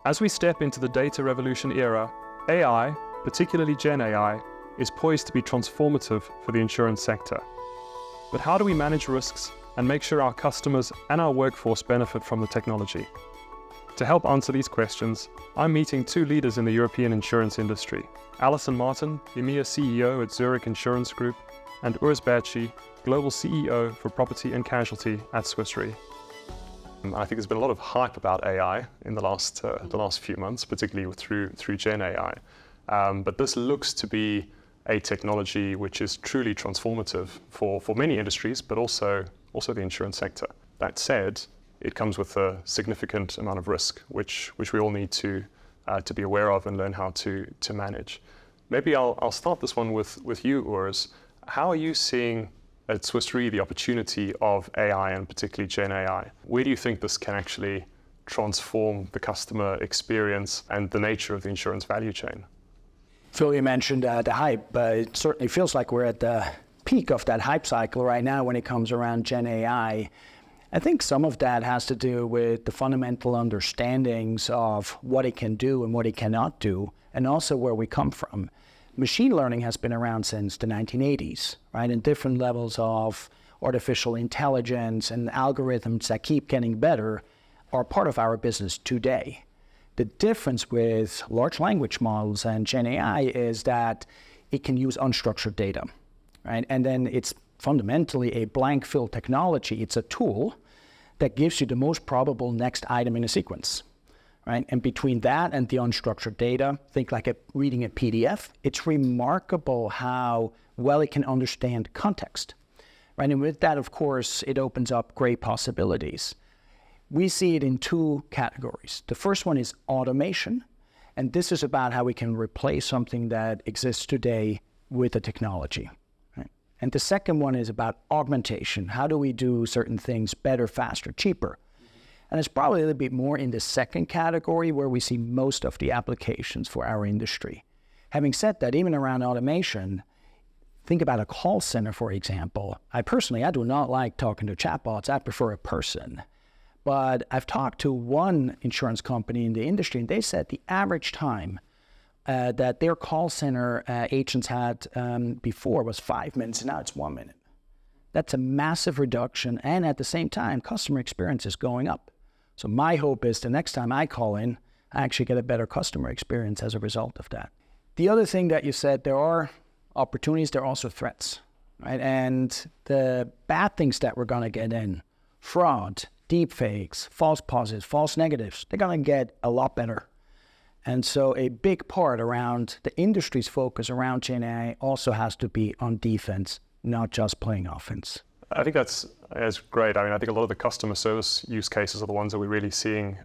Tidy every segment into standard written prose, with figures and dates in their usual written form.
As we step into the data revolution era, AI, particularly Gen AI, is poised to be transformative for the insurance sector. But how do we manage risks and make sure our customers and our workforce benefit from the technology? To help answer these questions, I'm meeting two leaders in the European insurance industry, Alison Martin, EMEA CEO at Zurich Insurance Group, and Urs Baertschi, Global CEO for Property and Casualty at Swiss Re. I think there's been a lot of hype about AI in the last few months, particularly through Gen AI. But this looks to be a technology which is truly transformative for many industries, but also the insurance sector. That said, it comes with a significant amount of risk, which we all need to be aware of and learn how to manage. Maybe I'll start this one with you, Urs. How are you seeing at Swiss Re the opportunity of AI and particularly Gen AI? Where do you think this can actually transform the customer experience and the nature of the insurance value chain? Phil, you mentioned the hype, but it certainly feels like we're at the peak of that hype cycle right now when it comes around Gen AI. I think some of that has to do with the fundamental understandings of what it can do and what it cannot do, and also where we come from. Machine learning has been around since the 1980s, right? And different levels of artificial intelligence and algorithms that keep getting better are part of our business today. The difference with large language models and Gen AI is that it can use unstructured data, right? And then it's fundamentally a blank fill technology. It's a tool that gives you the most probable next item in a sequence. Right? And between that and the unstructured data, think like reading a PDF, it's remarkable how well it can understand context. Right? And with that, of course, it opens up great possibilities. We see it in two categories. The first one is automation, and this is about how we can replace something that exists today with a technology. Right? And the second one is about augmentation. How do we do certain things better, faster, cheaper? And it's probably a little bit more in the second category where we see most of the applications for our industry. Having said that, even around automation, think about a call center, for example. I do not like talking to chatbots. I prefer a person. But I've talked to one insurance company in the industry, and they said the average time that their call center agents had before was 5 minutes, and now it's 1 minute. That's a massive reduction, and at the same time, customer experience is going up. So my hope is the next time I call in, I actually get a better customer experience as a result of that. The other thing that you said, there are opportunities, there are also threats, right? And the bad things that we're going to get in, fraud, deepfakes, false positives, false negatives, they're going to get a lot better. And so a big part around the industry's focus around Gen AI also has to be on defense, not just playing offense. I think that's great. I mean, I think a lot of the customer service use cases are the ones that we're really seeing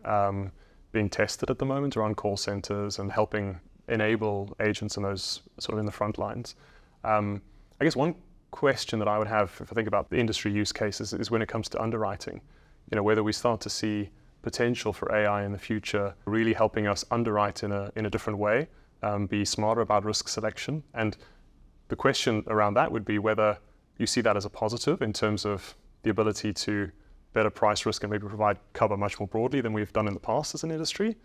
being tested at the moment around call centers and helping enable agents and those sort of in the front lines. I guess one question that I would have if I think about the industry use cases is when it comes to underwriting, whether we start to see potential for AI in the future really helping us underwrite in a different way, be smarter about risk selection. And the question around that would be whether you see that as a positive in terms of the ability to better price risk and maybe provide cover much more broadly than we've done in the past as an industry,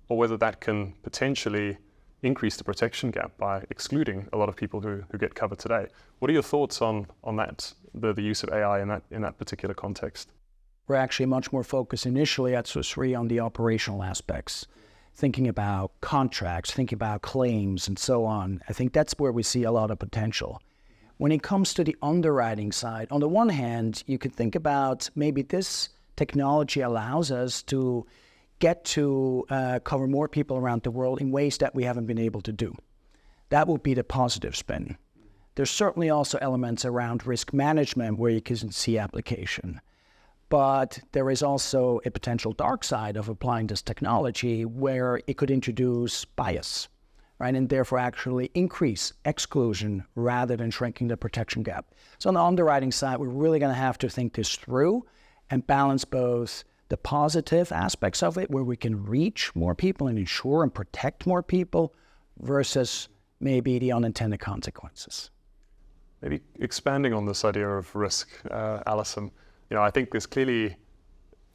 or whether that can potentially increase the protection gap by excluding a lot of people who get covered today. What are your thoughts on that, the use of AI in that particular context? We're actually much more focused initially at Swiss Re on the operational aspects, thinking about contracts, thinking about claims, and so on. I think that's where we see a lot of potential. When it comes to the underwriting side, on the one hand, you could think about maybe this technology allows us to get to cover more people around the world in ways that we haven't been able to do. That would be the positive spin. There's certainly also elements around risk management where you can see application. But there is also a potential dark side of applying this technology where it could introduce bias, right? And therefore actually increase exclusion rather than shrinking the protection gap. So on the underwriting side, we're really going to have to think this through and balance both the positive aspects of it, where we can reach more people and insure and protect more people, versus maybe the unintended consequences. Maybe expanding on this idea of risk, Alison, I think there's clearly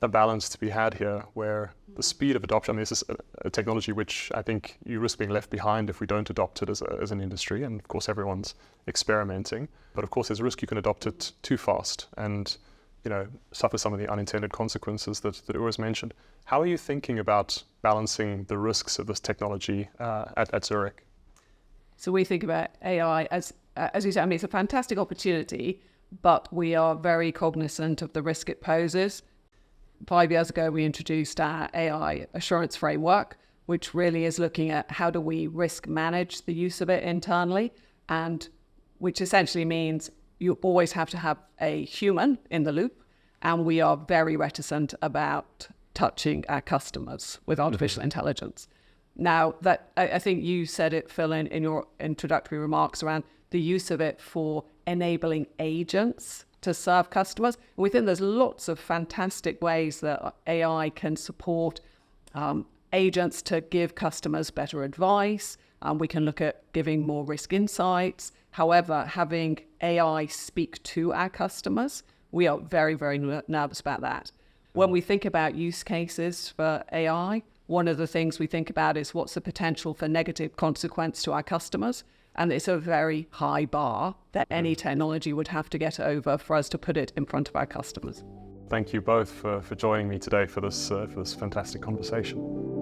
a balance to be had here where the speed of adoption, I mean, this is a technology which I think you risk being left behind if we don't adopt it as an industry. And of course, everyone's experimenting. But of course, there's a risk you can adopt it too fast and, suffer some of the unintended consequences that Urs mentioned. How are you thinking about balancing the risks of this technology at Zurich? So we think about AI as you said, I mean, it's a fantastic opportunity, but we are very cognizant of the risk it poses. 5 years ago, we introduced our AI assurance framework, which really is looking at how do we risk manage the use of it internally, and which essentially means you always have to have a human in the loop, and we are very reticent about touching our customers with artificial intelligence. Now, that I think you said it, Phil, in your introductory remarks around the use of it for enabling agents to serve customers. We think there's lots of fantastic ways that AI can support agents to give customers better advice. We can look at giving more risk insights. However, having AI speak to our customers, we are very, very nervous about that. When we think about use cases for AI, one of the things we think about is what's the potential for negative consequence to our customers. And it's a very high bar that any technology would have to get over for us to put it in front of our customers. Thank you both for joining me today for this fantastic conversation.